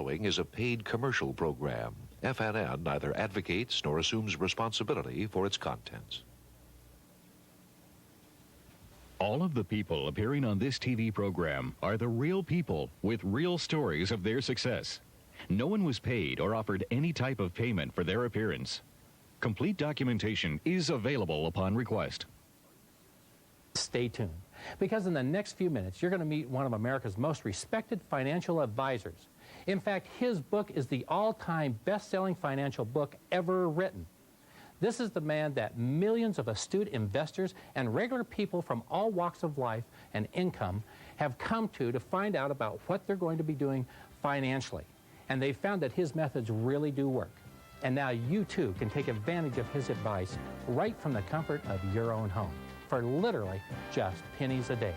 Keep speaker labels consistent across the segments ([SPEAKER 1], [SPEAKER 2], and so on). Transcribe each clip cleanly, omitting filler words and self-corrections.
[SPEAKER 1] following is a paid commercial program. FNN neither advocates nor assumes responsibility for its contents.
[SPEAKER 2] All of the people appearing on this TV program are the real people with real stories of their success. No one was paid or offered any type of payment for their appearance. Complete documentation is available upon request.
[SPEAKER 3] Stay tuned, because in the next few minutes, you're going to meet one of America's most respected financial advisors. In fact, his book is the all-time best-selling financial book ever written. This is the man that millions of astute investors and regular people from all walks of life and income have come to find out about what they're going to be doing financially. And they found that his methods really do work. And now you too can take advantage of his advice right from the comfort of your own home for literally just pennies a day.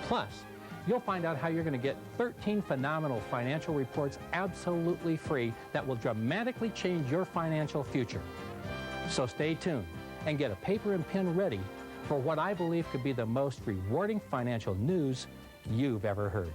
[SPEAKER 3] Plus, you'll find out how you're going to get 13 phenomenal financial reports absolutely free that will dramatically change your financial future. So stay tuned and get a paper and pen ready for what I believe could be the most rewarding financial news you've ever heard.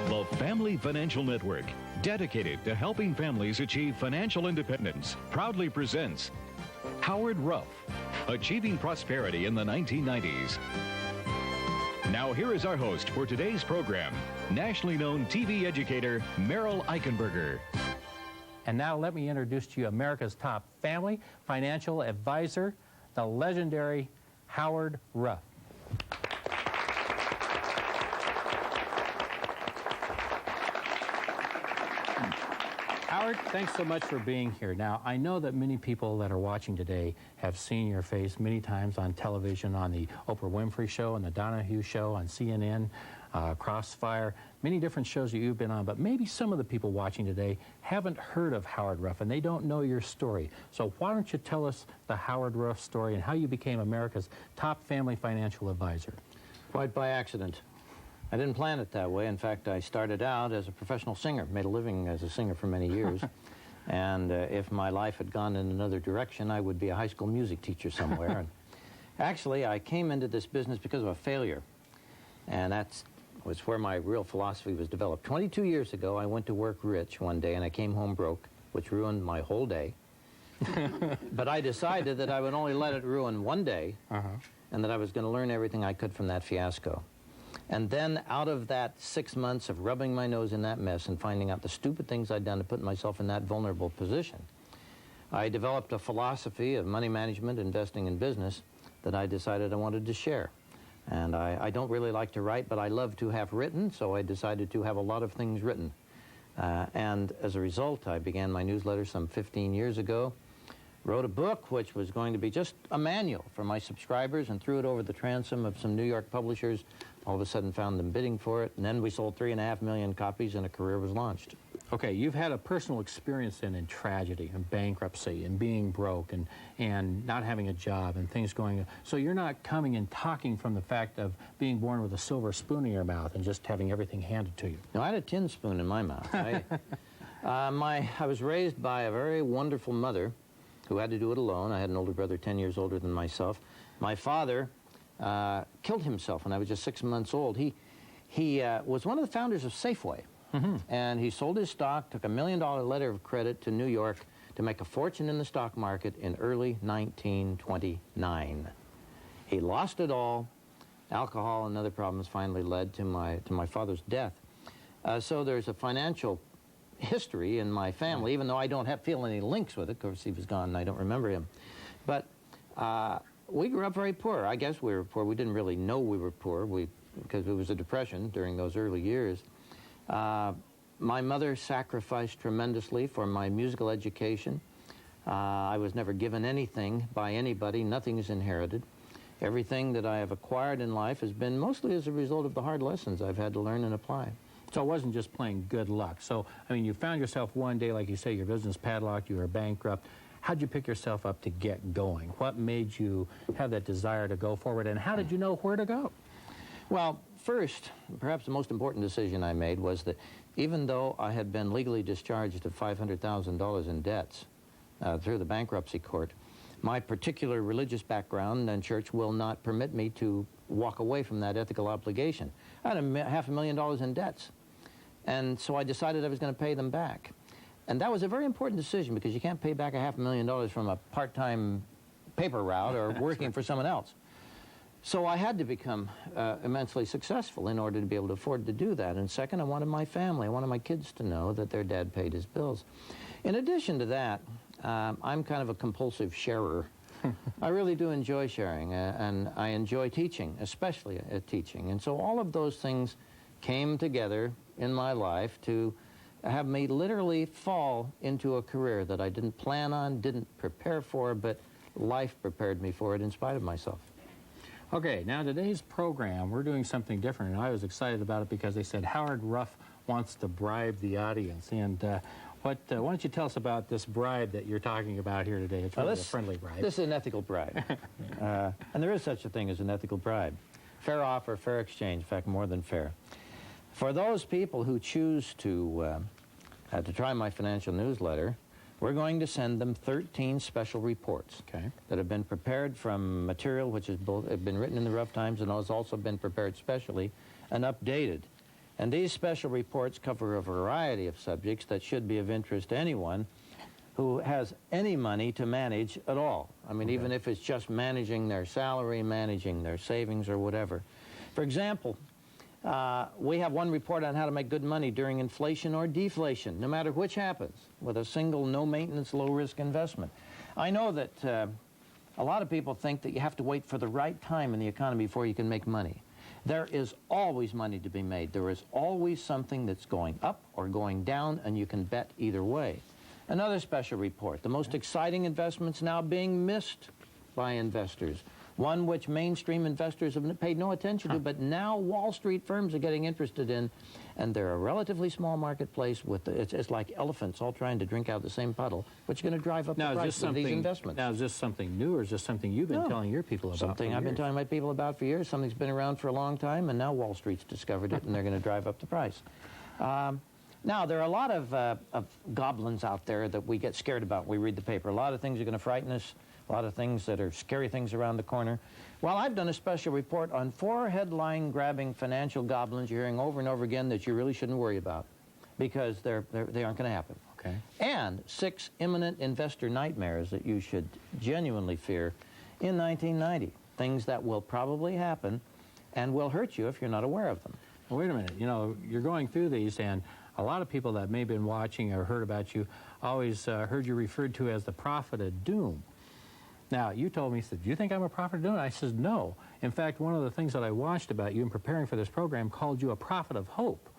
[SPEAKER 2] The Family Financial Network, dedicated to helping families achieve financial independence, proudly presents Howard Ruff, Achieving Prosperity in the 1990s. Now here is our host for today's program, nationally known TV educator, Merrill Eichenberger.
[SPEAKER 3] And now let me introduce to you America's top family financial advisor, the legendary Howard Ruff. Howard, thanks so much for being here. Now, I know that many people that are watching today have seen your face many times on television, on the Oprah Winfrey Show, on the Donahue Show, on CNN, Crossfire, many different shows that you've been on, but maybe some of the people watching today haven't heard of Howard Ruff and they don't know your story. So why don't you tell us the Howard Ruff story and how you became America's top family financial advisor?
[SPEAKER 4] Quite by accident. I didn't plan it that way. In fact, I started out as a professional singer, made a living as a singer for many years. And if my life had gone in another direction, I would be a high school music teacher somewhere. And actually, I came into this business because of a failure. And that was where my real philosophy was developed. 22 years ago, I went to work rich one day, and I came home broke, which ruined my whole day. But I decided that I would only let it ruin one day, and that I was going to learn everything I could from that fiasco. And then out of that 6 months of rubbing my nose in that mess and finding out the stupid things I'd done to put myself in that vulnerable position, I developed a philosophy of money management, investing in business that I decided I wanted to share. And I don't really like to write, but I love to have written, so I decided to have a lot of things written. And as a result, I began my newsletter some 15 years ago, wrote a book which was going to be just a manual for my subscribers, and threw it over the transom of some New York publishers. All of a sudden found them bidding for it, and then we sold 3.5 million copies and a career was launched.
[SPEAKER 3] Okay, you've had a personal experience in tragedy and bankruptcy and being broke and not having a job and things going. So you're not coming and talking from the fact of being born with a silver spoon in your mouth and just having everything handed to you.
[SPEAKER 4] No, I had a tin spoon in my mouth. I was raised by a very wonderful mother who had to do it alone. I had an older brother 10 years older than myself. My father killed himself when I was just 6 months old. He was one of the founders of Safeway. And he sold his stock, took $1 million letter of credit to New York to make a fortune in the stock market in early 1929. He lost it all. Alcohol and other problems finally led to my father's death. So there's a financial history in my family, even though I don't feel any links with it. Of course, he was gone and I don't remember him. But we grew up very poor. I guess we were poor. We didn't really know we were poor because it was a depression during those early years. My mother sacrificed tremendously for my musical education. I was never given anything by anybody. Nothing is inherited. Everything that I have acquired in life has been mostly as a result of the hard lessons I've had to learn and apply.
[SPEAKER 3] So it wasn't just plain good luck. So, I mean, you found yourself one day, like you say, your business padlocked, you were bankrupt. How'd you pick yourself up to get going? What made you have that desire to go forward, and how did you know where to go?
[SPEAKER 4] Well, first, perhaps the most important decision I made was that even though I had been legally discharged of $500,000 in debts through the bankruptcy court, My particular religious background and church will not permit me to walk away from that ethical obligation. I had $500,000 in debts, and so I decided I was going to pay them back. And that was a very important decision, because you can't pay back $500,000 from a part-time paper route or working for someone else. So I had to become immensely successful in order to be able to afford to do that. And second, I wanted my family, I wanted my kids to know that their dad paid his bills. In addition to that, I'm kind of a compulsive sharer. I really do enjoy sharing, and I enjoy teaching, especially teaching. And so all of those things came together in my life to have me literally fall into a career that I didn't plan on, didn't prepare for, but life prepared me for it in spite of myself.
[SPEAKER 3] Okay, now today's program, we're doing something different, and I was excited about it because they said Howard Ruff wants to bribe the audience. And why don't you tell us about this bribe that you're talking about here today? It's really a friendly bribe.
[SPEAKER 4] This is an ethical bribe. And there is such a thing as an ethical bribe. Fair offer, fair exchange, in fact, more than fair. For those people who choose to try my financial newsletter, we're going to send them 13 special reports that have been prepared from material which has both been written in the Ruff Times and has also been prepared specially and updated. And these special reports cover a variety of subjects that should be of interest to anyone who has any money to manage at all. I mean, even if it's just managing their salary, managing their savings, or whatever. For example, we have one report on how to make good money during inflation or deflation, no matter which happens, with a single no-maintenance, low-risk investment. I know that a lot of people think that you have to wait for the right time in the economy before you can make money. There is always money to be made. There is always something that's going up or going down, and you can bet either way. Another special report, the most exciting investments now being missed by investors. One which mainstream investors have paid no attention to, but now Wall Street firms are getting interested in, and they're a relatively small marketplace with, it's like elephants all trying to drink out the same puddle, which is going to drive up the price of these investments.
[SPEAKER 3] Now, is this something new, or is this something you've been telling your people about?
[SPEAKER 4] Something I've been telling my people about for years. Something's been around for a long time, and now Wall Street's discovered it, and they're going to drive up the price. Now, there are a lot of goblins out there that we get scared about when we read the paper. A lot of things are going to frighten us. A lot of things that are scary things around the corner. Well, I've done a special report on 4 headline-grabbing financial goblins you're hearing over and over again that you really shouldn't worry about, because they aren't going to happen.
[SPEAKER 3] Okay.
[SPEAKER 4] And 6 imminent investor nightmares that you should genuinely fear in 1990. Things that will probably happen and will hurt you if you're not aware of them.
[SPEAKER 3] Well, wait a minute. You know, you're going through these, and a lot of people that may have been watching or heard about you always heard you referred to as the prophet of doom. Now, you told me, you said, do you think I'm a prophet of doom? I said, no. In fact, one of the things that I watched about you in preparing for this program called you a prophet of hope,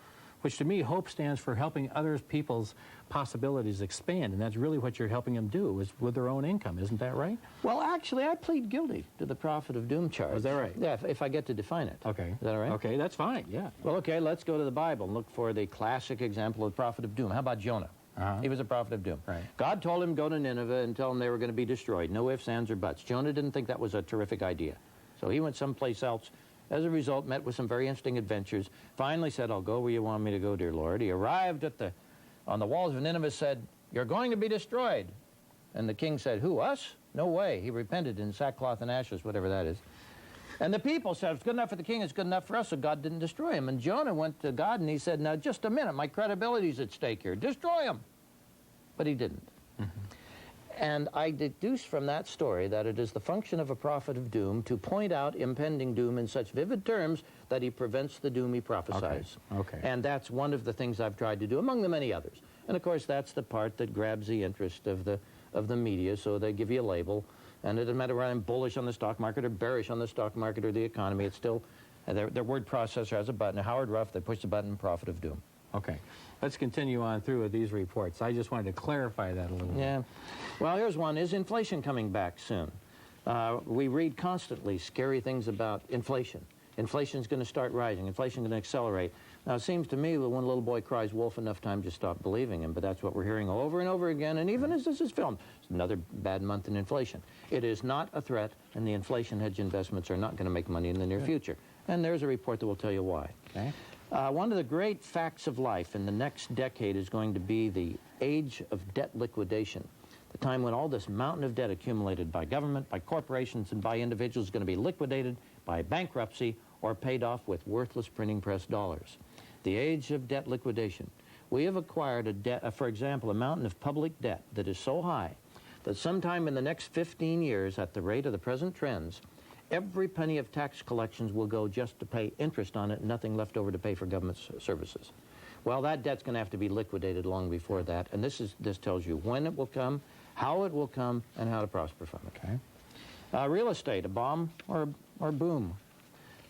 [SPEAKER 3] which to me, hope stands for helping other people's possibilities expand, and that's really what you're helping them do, is with their own income. Isn't that right?
[SPEAKER 4] Well, actually, I plead guilty to the prophet of doom charge.
[SPEAKER 3] Is that right?
[SPEAKER 4] Yeah, if I get to define it.
[SPEAKER 3] Okay.
[SPEAKER 4] Is that all right?
[SPEAKER 3] Okay, that's fine, yeah.
[SPEAKER 4] Well, okay, let's go to the Bible and look for the classic example of the prophet of doom. How about Jonah? He was a prophet of doom.
[SPEAKER 3] Right.
[SPEAKER 4] God told him, go to Nineveh and tell them they were going to be destroyed. No ifs, ands, or buts. Jonah didn't think that was a terrific idea. So he went someplace else. As a result, met with some very interesting adventures. Finally said, I'll go where you want me to go, dear Lord. He arrived on the walls of Nineveh, said, you're going to be destroyed. And the king said, who, us? No way. He repented in sackcloth and ashes, whatever that is. And the people said, it's good enough for the king, it's good enough for us, so God didn't destroy him. And Jonah went to God and he said, now just a minute, my credibility's at stake here. Destroy him. But he didn't. And I deduce from that story that it is the function of a prophet of doom to point out impending doom in such vivid terms that he prevents the doom he prophesies.
[SPEAKER 3] Okay.
[SPEAKER 4] And that's one of the things I've tried to do, among the many others. And of course, that's the part that grabs the interest of the media, so they give you a label. And it doesn't matter whether I'm bullish on the stock market or bearish on the stock market or the economy, it's still, their word processor has a button. Howard Ruff, they push the button, prophet of doom.
[SPEAKER 3] Okay. Let's continue on through with these reports. I just wanted to clarify that a little bit.
[SPEAKER 4] Yeah. Well, here's one. Is inflation coming back soon? We read constantly scary things about inflation. Inflation's going to start rising. Inflation's going to accelerate. Now, it seems to me that when a little boy cries wolf enough time to stop believing him, but that's what we're hearing over and over again, and even as this is filmed. It's another bad month in inflation. It is not a threat, and the inflation hedge investments are not going to make money in the near future. And there's a report that will tell you why.
[SPEAKER 3] Okay.
[SPEAKER 4] One of the great facts of life in the next decade is going to be the age of debt liquidation. The time when all this mountain of debt accumulated by government, by corporations, and by individuals is going to be liquidated by bankruptcy or paid off with worthless printing press dollars. The age of debt liquidation. We have acquired a debt, for example, a mountain of public debt that is so high that sometime in the next 15 years, at the rate of the present trends, every penny of tax collections will go just to pay interest on it, and nothing left over to pay for government services. Well, that debt's going to have to be liquidated long before that, and this tells you when it will come, how it will come, and how to prosper from it.
[SPEAKER 3] Okay.
[SPEAKER 4] Real estate, a bomb or boom?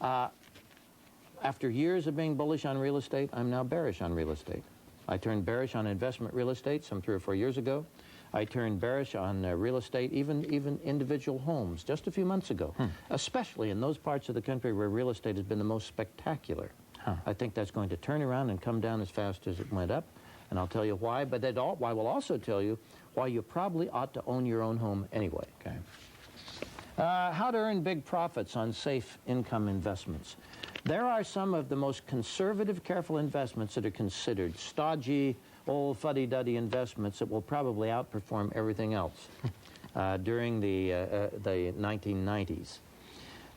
[SPEAKER 4] After years of being bullish on real estate, I'm now bearish on real estate. I turned bearish on investment real estate some 3 or 4 years ago. I turned bearish on real estate, even individual homes, just a few months ago, especially in those parts of the country where real estate has been the most spectacular. I think that's going to turn around and come down as fast as it went up, and I'll tell you why, but I will also tell you why you probably ought to own your own home anyway.
[SPEAKER 3] Okay.
[SPEAKER 4] How to earn big profits on safe income investments. There are some of the most conservative, careful investments that are considered stodgy, old fuddy-duddy investments that will probably outperform everything else during the 1990s.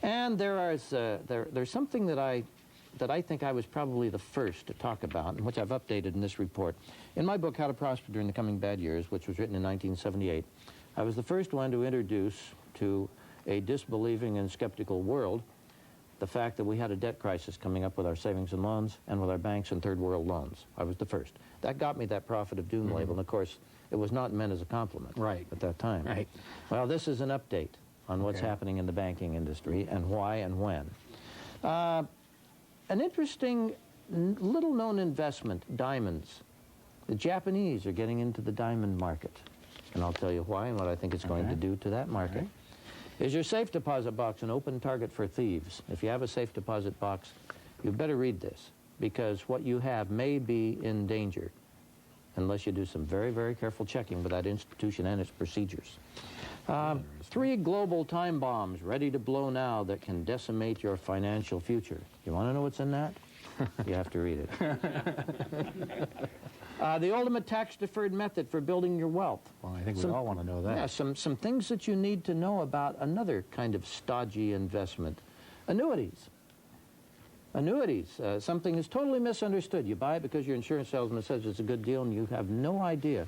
[SPEAKER 4] And there's something that I think I was probably the first to talk about, and which I've updated in this report. In my book, How to Prosper During the Coming Bad Years, which was written in 1978, I was the first one to introduce to a disbelieving and skeptical world the fact that we had a debt crisis coming up with our savings and loans and with our banks and third world loans. I was the first. That got me that prophet of doom label, and of course, it was not meant as a compliment at that time.
[SPEAKER 3] Right.
[SPEAKER 4] Well, this is an update on what's happening in the banking industry and why and when. An interesting, little-known investment, diamonds. The Japanese are getting into the diamond market, and I'll tell you why and what I think it's going to do to that market. Is your safe deposit box an open target for thieves? If you have a safe deposit box, you better read this, because what you have may be in danger unless you do some very, very careful checking with that institution and its procedures. 3 global time bombs ready to blow now that can decimate your financial future. You want to know what's in that? You have to read it. The ultimate tax-deferred method for building your wealth.
[SPEAKER 3] Well, I think we all want to know that.
[SPEAKER 4] Yeah, some things that you need to know about another kind of stodgy investment. Annuities. Annuities. Something is totally misunderstood. You buy it because your insurance salesman says it's a good deal, and you have no idea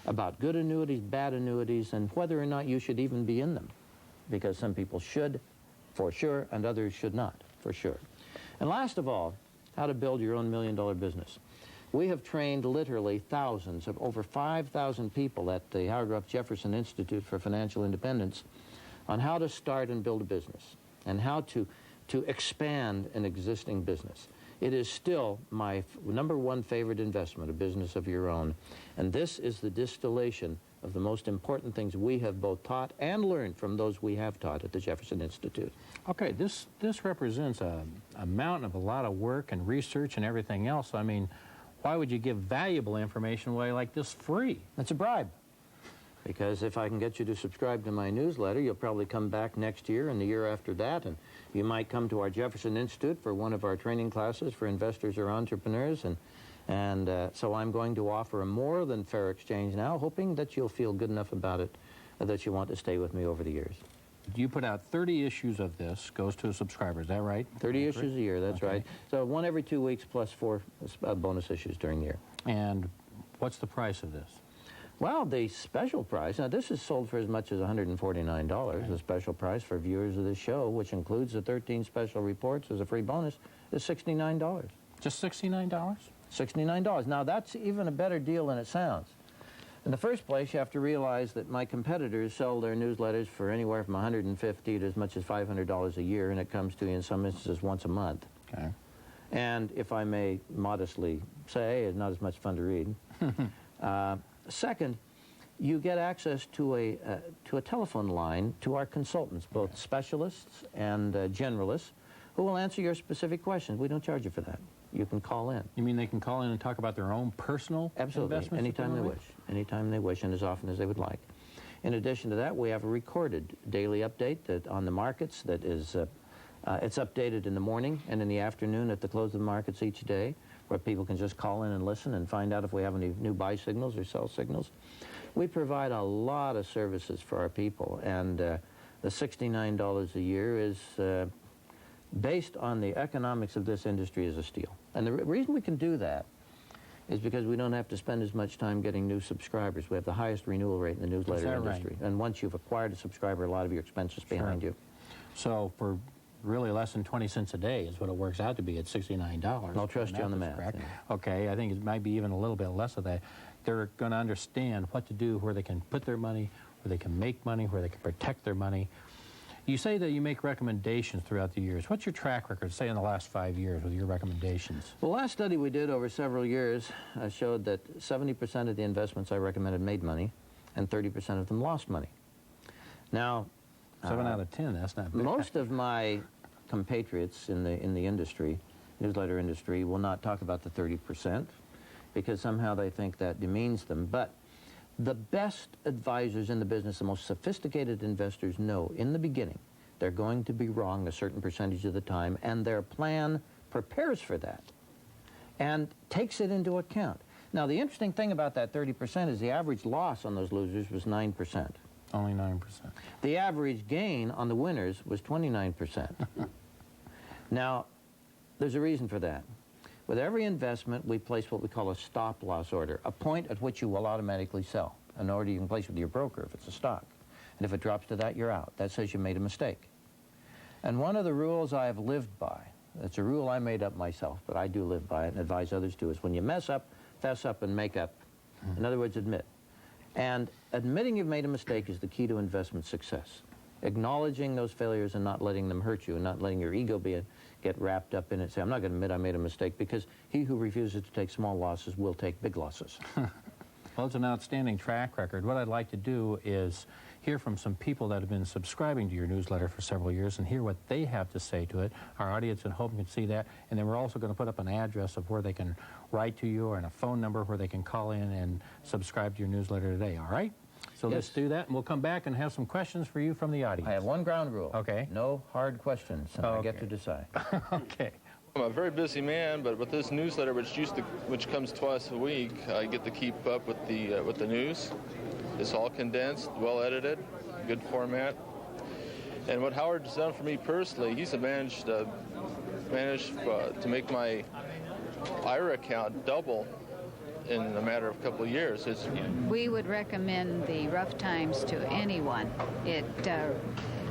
[SPEAKER 4] about good annuities, bad annuities, and whether or not you should even be in them. Because some people should, for sure, and others should not, for sure. And last of all, how to build your own $1 million business. We have trained literally thousands of over 5,000 people at the Howard Ruff Jefferson Institute for Financial Independence on how to start and build a business and how to expand an existing business. It is still my #1 favorite investment, a business of your own. And this is the distillation of the most important things we have both taught and learned from those we have taught at the Jefferson Institute.
[SPEAKER 3] Okay, this represents a mountain of a lot of work and research and everything else. I mean, why would you give valuable information away like this free?
[SPEAKER 4] That's a bribe. Because if I can get you to subscribe to my newsletter, you'll probably come back next year and the year after that, and you might come to our Jefferson Institute for one of our training classes for investors or entrepreneurs, and so I'm going to offer a more than fair exchange now, hoping that you'll feel good enough about it that you want to stay with me over the years.
[SPEAKER 3] You put out 30 issues of this, goes to a subscriber, is that right?
[SPEAKER 4] 30 issues a year, that's right. So 1 every 2 weeks plus 4 bonus issues during the year.
[SPEAKER 3] And what's the price of this?
[SPEAKER 4] Well, the special price, now this is sold for as much as $149. The special price for viewers of this show, which includes the 13 special reports as a free bonus, is $69.
[SPEAKER 3] Just $69?
[SPEAKER 4] $69. Now, that's even a better deal than it sounds. In the first place, you have to realize that my competitors sell their newsletters for anywhere from $150 to as much as $500 a year, and it comes to you in some instances once a month.
[SPEAKER 3] Okay.
[SPEAKER 4] And if I may modestly say, it's not as much fun to read. Second, you get access to a telephone line to our consultants, both specialists and generalists, who will answer your specific questions. We don't charge you for that. You can call in.
[SPEAKER 3] You mean they can call in and talk about their own personal investments?
[SPEAKER 4] Anytime they wish. Anytime they wish and as often as they would like. In addition to that, we have a recorded daily update on the markets that is, it's updated in the morning and in the afternoon at the close of the markets each day, where people can just call in and listen and find out if we have any new buy signals or sell signals. We provide a lot of services for our people, and the $69 a year is based on the economics of this industry as a steal. And the reason we can do that is because we don't have to spend as much time getting new subscribers. We have the highest renewal rate in the newsletter industry. Right? And once you've acquired a subscriber, a lot of your expenses behind you.
[SPEAKER 3] So for really less than 20 cents a day is what it works out to be at $69.
[SPEAKER 4] I'll trust you on the math. Yeah.
[SPEAKER 3] Okay, I think it might be even a little bit less of that. They're going to understand what to do, where they can put their money, where they can make money, where they can protect their money. You say that you make recommendations throughout the years. What's your track record, say in the last 5 years, with your recommendations?
[SPEAKER 4] The last study we did over several years showed that 70% of the investments I recommended made money, and 30% of them lost money. Now,
[SPEAKER 3] 7 out of 10, that's not bad.
[SPEAKER 4] Most of my compatriots in the industry, newsletter industry, will not talk about the 30% because somehow they think that demeans them. But the best advisors in the business, the most sophisticated investors know in the beginning they're going to be wrong a certain percentage of the time, and their plan prepares for that and takes it into account. Now, the interesting thing about that 30% is the average loss on those losers was 9%.
[SPEAKER 3] Only 9%.
[SPEAKER 4] The average gain on the winners was 29%. Now, there's a reason for that. With every investment, we place what we call a stop-loss order, a point at which you will automatically sell, an order you can place with your broker if it's a stock. And if it drops to that, you're out. That says you made a mistake. And one of the rules I have lived by, it's a rule I made up myself, but I do live by it and advise others to, is when you mess up, fess up and make up. In other words, admit. And admitting you've made a mistake is the key to investment success. Acknowledging those failures and not letting them hurt you and not letting your ego get wrapped up in it. Say, I'm not going to admit I made a mistake, because he who refuses to take small losses will take big losses.
[SPEAKER 3] Well, it's an outstanding track record. What I'd like to do is hear from some people that have been subscribing to your newsletter for several years and hear what they have to say to it. Our audience at home can see that. And then we're also going to put up an address of where they can write to you, and a phone number where they can call in and subscribe to your newsletter today, all right? So
[SPEAKER 4] yes.
[SPEAKER 3] Let's do that, and we'll come back and have some questions for you from the audience.
[SPEAKER 4] I have one ground rule.
[SPEAKER 3] Okay.
[SPEAKER 4] No hard questions, and I get to decide.
[SPEAKER 3] Okay.
[SPEAKER 5] I'm a very busy man, but with this newsletter, which comes twice a week, I get to keep up with the news. It's all condensed, well edited, good format. And what Howard's done for me personally, he's managed to make my IRA account double in a matter of a couple of years.
[SPEAKER 6] We would recommend the Ruff Times to anyone. It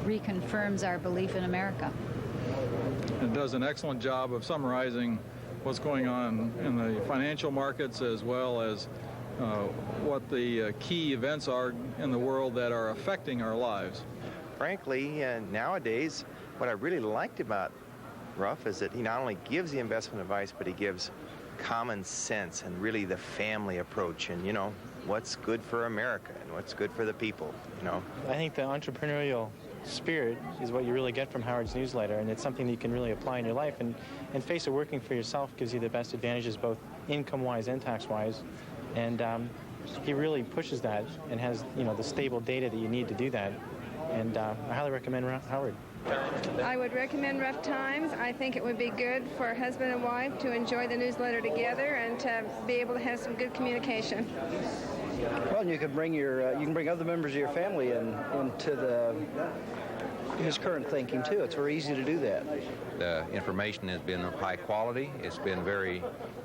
[SPEAKER 6] reconfirms our belief in America.
[SPEAKER 7] It does an excellent job of summarizing what's going on in the financial markets, as well as what the key events are in the world that are affecting our lives.
[SPEAKER 8] Frankly, nowadays, what I really liked about Ruff is that he not only gives the investment advice, but he gives common sense and really the family approach, and, you know, what's good for America and what's good for the people, you know.
[SPEAKER 9] I think the entrepreneurial spirit is what you really get from Howard's newsletter, and it's something that you can really apply in your life, and face it, working for yourself gives you the best advantages, both income-wise and tax-wise, and he really pushes that and has, you know, the stable data that you need to do that, and I highly recommend Howard.
[SPEAKER 10] I would recommend Ruff Times. I think it would be good for a husband and wife to enjoy the newsletter together and to be able to have some good communication.
[SPEAKER 11] Well, you can bring you can bring other members of your family into his current thinking too. It's very easy to do that.
[SPEAKER 12] The information has been of high quality. It's been very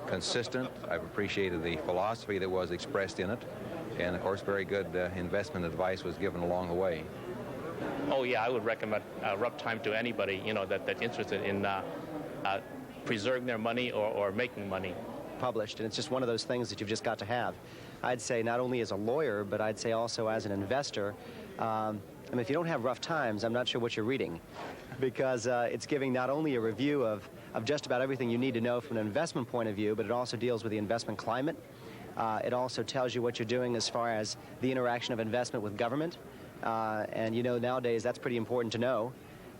[SPEAKER 12] consistent. I've appreciated the philosophy that was expressed in it, and of course, very good investment advice was given along the way.
[SPEAKER 13] Oh yeah, I would recommend Ruff Time to anybody, you know, that's interested in preserving their money or making money.
[SPEAKER 14] Published, and it's just one of those things that you've just got to have. I'd say not only as a lawyer, but I'd say also as an investor. I mean, if you don't have Ruff Times, I'm not sure what you're reading, because it's giving not only a review of just about everything you need to know from an investment point of view, but it also deals with the investment climate. It also tells you what you're doing as far as the interaction of investment with government. And you know, nowadays that's pretty important to know,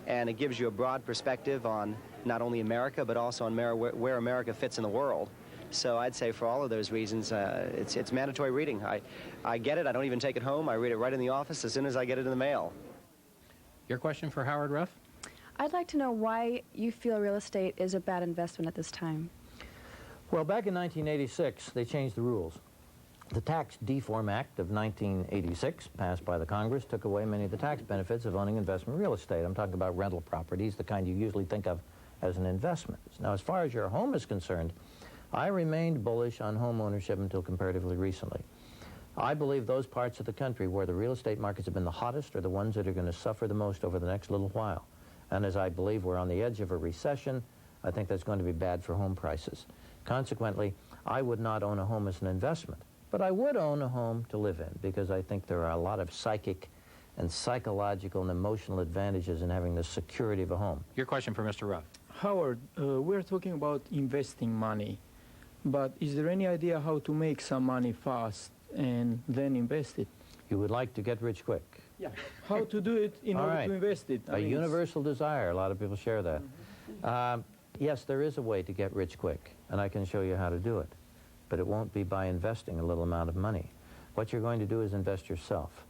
[SPEAKER 14] and it gives you a broad perspective on not only America but also on where America fits in the world. So I'd say for all of those reasons, it's mandatory reading. I get it. I don't even take it home. I read it right in the office as soon as I get it in the mail.
[SPEAKER 3] Your question for Howard Ruff?
[SPEAKER 15] I'd like to know why you feel real estate is a bad investment at this time.
[SPEAKER 4] Well, back in 1986, they changed the rules. The Tax Reform Act of 1986, passed by the Congress, took away many of the tax benefits of owning investment real estate. I'm talking about rental properties, the kind you usually think of as an investment. Now, as far as your home is concerned, I remained bullish on home ownership until comparatively recently. I believe those parts of the country where the real estate markets have been the hottest are the ones that are going to suffer the most over the next little while. And as I believe we're on the edge of a recession, I think that's going to be bad for home prices. Consequently, I would not own a home as an investment, but I would own a home to live in because I think there are a lot of psychic and psychological and emotional advantages in having the security of a home.
[SPEAKER 3] Your question for Mr. Ruff.
[SPEAKER 16] Howard, we're talking about investing money, but is there any idea how to make some money fast and then invest it?
[SPEAKER 4] You would like to get rich quick.
[SPEAKER 16] Yeah. How to do it in order to invest it?
[SPEAKER 4] A universal desire. A lot of people share that. Yes, there is a way to get rich quick, and I can show you how to do it. But it won't be by investing a little amount of money. What you're going to do is invest yourself.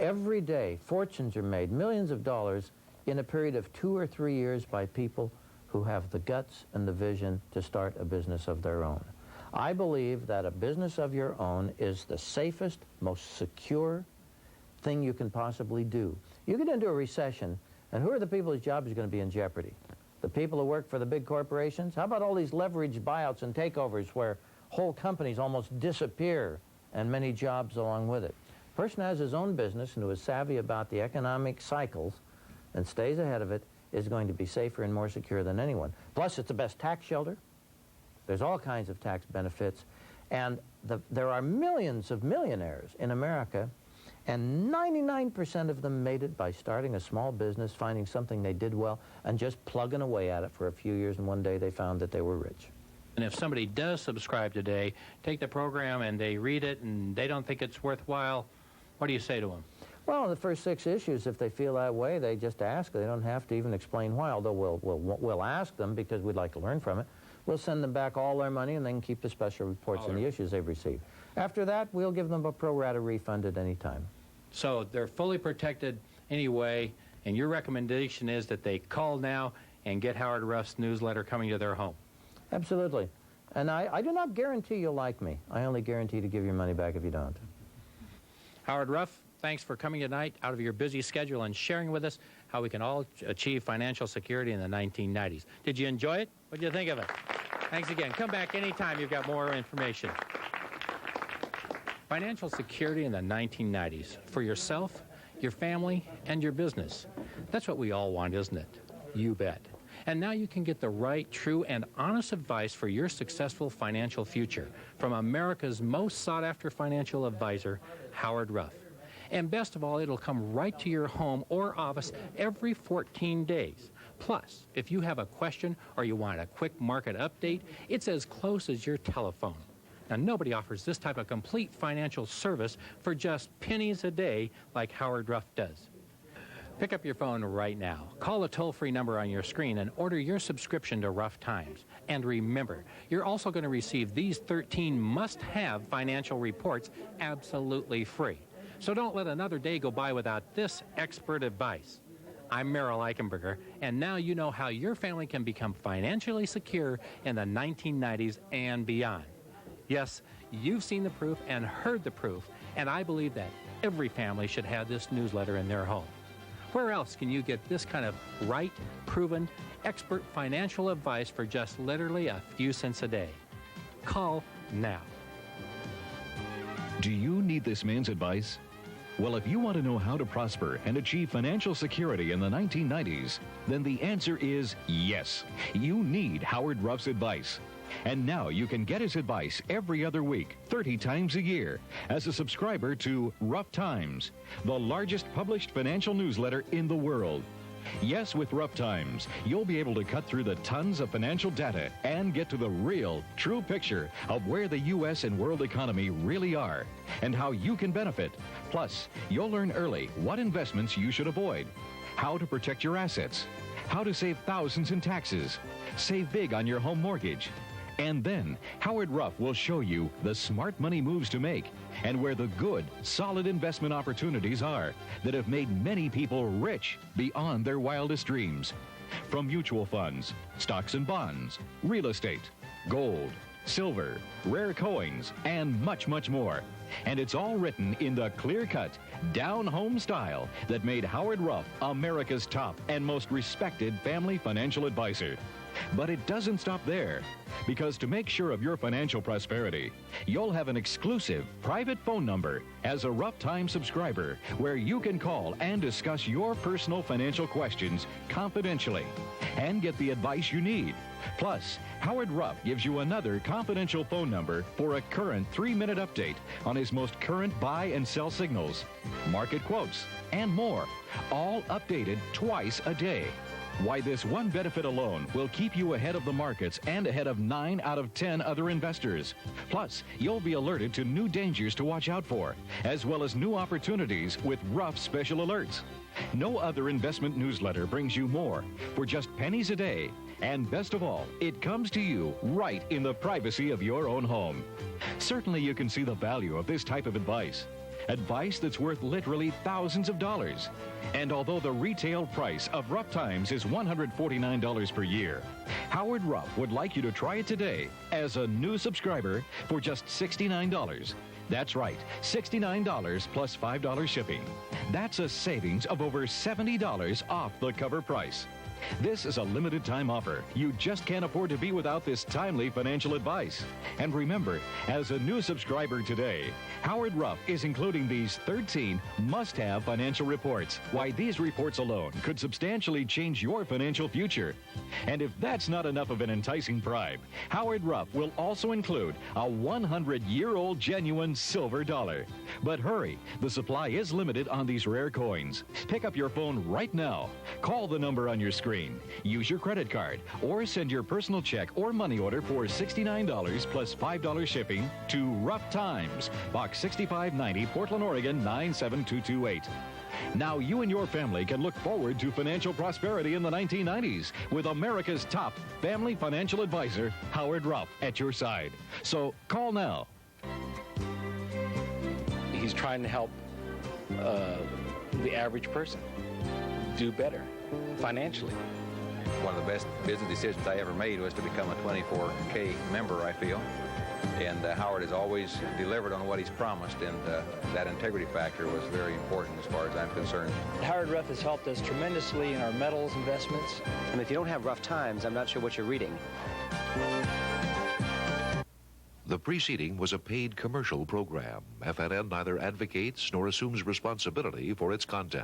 [SPEAKER 4] Every day, fortunes are made, millions of dollars, in a period of 2 or 3 years by people who have the guts and the vision to start a business of their own. I believe that a business of your own is the safest, most secure thing you can possibly do. You get into a recession, and who are the people whose jobs are going to be in jeopardy? The people who work for the big corporations? How about all these leveraged buyouts and takeovers where whole companies almost disappear and many jobs along with it? A person who has his own business and who is savvy about the economic cycles and stays ahead of it is going to be safer and more secure than anyone. Plus, it's the best tax shelter. There's all kinds of tax benefits. And there are millions of millionaires in America, and 99% of them made it by starting a small business, finding something they did well, and just plugging away at it for a few years, and one day they found that they were rich.
[SPEAKER 3] And if somebody does subscribe today, take the program and they read it and they don't think it's worthwhile, what do you say to them?
[SPEAKER 4] Well, in the first 6 issues, if they feel that way, they just ask. They don't have to even explain why, although we'll ask them because we'd like to learn from it. We'll send them back all their money, and they can keep the special reports and the issues they've received. After that, we'll give them a pro rata refund at any time.
[SPEAKER 3] So they're fully protected anyway, and your recommendation is that they call now and get Howard Ruff's newsletter coming to their home.
[SPEAKER 4] Absolutely. And I do not guarantee you'll like me. I only guarantee to give your money back if you don't.
[SPEAKER 3] Howard Ruff, thanks for coming tonight out of your busy schedule and sharing with us how we can all achieve financial security in the 1990s. Did you enjoy it? What did you think of it? Thanks again. Come back anytime you've got more information. Financial security in the 1990s for yourself, your family, and your business. That's what we all want, isn't it? You bet. And now you can get the right, true, and honest advice for your successful financial future from America's most sought-after financial advisor, Howard Ruff. And best of all, it'll come right to your home or office every 14 days. Plus, if you have a question or you want a quick market update, it's as close as your telephone. Now, nobody offers this type of complete financial service for just pennies a day like Howard Ruff does. Pick up your phone right now. Call the toll-free number on your screen and order your subscription to Ruff Times. And remember, you're also going to receive these 13 must-have financial reports absolutely free. So don't let another day go by without this expert advice. I'm Merrill Eichenberger, and now you know how your family can become financially secure in the 1990s and beyond. Yes, you've seen the proof and heard the proof, and I believe that every family should have this newsletter in their home. Where else can you get this kind of right, proven, expert financial advice for just literally a few cents a day? Call now.
[SPEAKER 2] Do you need this man's advice? Well, if you want to know how to prosper and achieve financial security in the 1990s, then the answer is yes. You need Howard Ruff's advice. And now you can get his advice every other week, 30 times a year, as a subscriber to Ruff Times, the largest published financial newsletter in the world. Yes, with Ruff Times, you'll be able to cut through the tons of financial data and get to the real, true picture of where the U.S. and world economy really are and how you can benefit. Plus, you'll learn early what investments you should avoid, how to protect your assets, how to save thousands in taxes, save big on your home mortgage. And then, Howard Ruff will show you the smart money moves to make and where the good, solid investment opportunities are that have made many people rich beyond their wildest dreams. From mutual funds, stocks and bonds, real estate, gold, silver, rare coins, and much, much more. And it's all written in the clear-cut, down-home style that made Howard Ruff America's top and most respected family financial advisor. But it doesn't stop there, because to make sure of your financial prosperity, you'll have an exclusive private phone number as a Ruff Time subscriber where you can call and discuss your personal financial questions confidentially and get the advice you need. Plus, Howard Ruff gives you another confidential phone number for a current 3-minute update on his most current buy and sell signals, market quotes, and more, all updated twice a day. Why, this one benefit alone will keep you ahead of the markets and ahead of 9 out of 10 other investors. Plus, you'll be alerted to new dangers to watch out for, as well as new opportunities with Ruff special alerts. No other investment newsletter brings you more for just pennies a day. And best of all, it comes to you right in the privacy of your own home. Certainly you can see the value of this type of advice. Advice that's worth literally thousands of dollars. And although the retail price of Ruff Times is $149 per year, Howard Ruff would like you to try it today as a new subscriber for just $69. That's right, $69 plus $5 shipping. That's a savings of over $70 off the cover price. This is a limited time offer. You just can't afford to be without this timely financial advice. And remember, as a new subscriber today, Howard Ruff is including these 13 must-have financial reports. Why, these reports alone could substantially change your financial future. And if that's not enough of an enticing bribe, Howard Ruff will also include a 100-year-old genuine silver dollar. But hurry, the supply is limited on these rare coins. Pick up your phone right now. Call the number on your screen. Use your credit card or send your personal check or money order for $69 plus $5 shipping to Ruff Times, Box 6590, Portland, Oregon 97228. Now you and your family can look forward to financial prosperity in the 1990s with America's top family financial advisor, Howard Ruff, at your side. So call now.
[SPEAKER 17] He's trying to help the average person do better financially.
[SPEAKER 12] One of the best business decisions I ever made was to become a 24K member, I feel. And Howard has always delivered on what he's promised, and that integrity factor was very important as far as I'm concerned.
[SPEAKER 11] Howard Ruff has helped us tremendously in our metals investments.
[SPEAKER 14] And if you don't have Ruff Times, I'm not sure what you're reading.
[SPEAKER 1] The preceding was a paid commercial program. FNN neither advocates nor assumes responsibility for its content.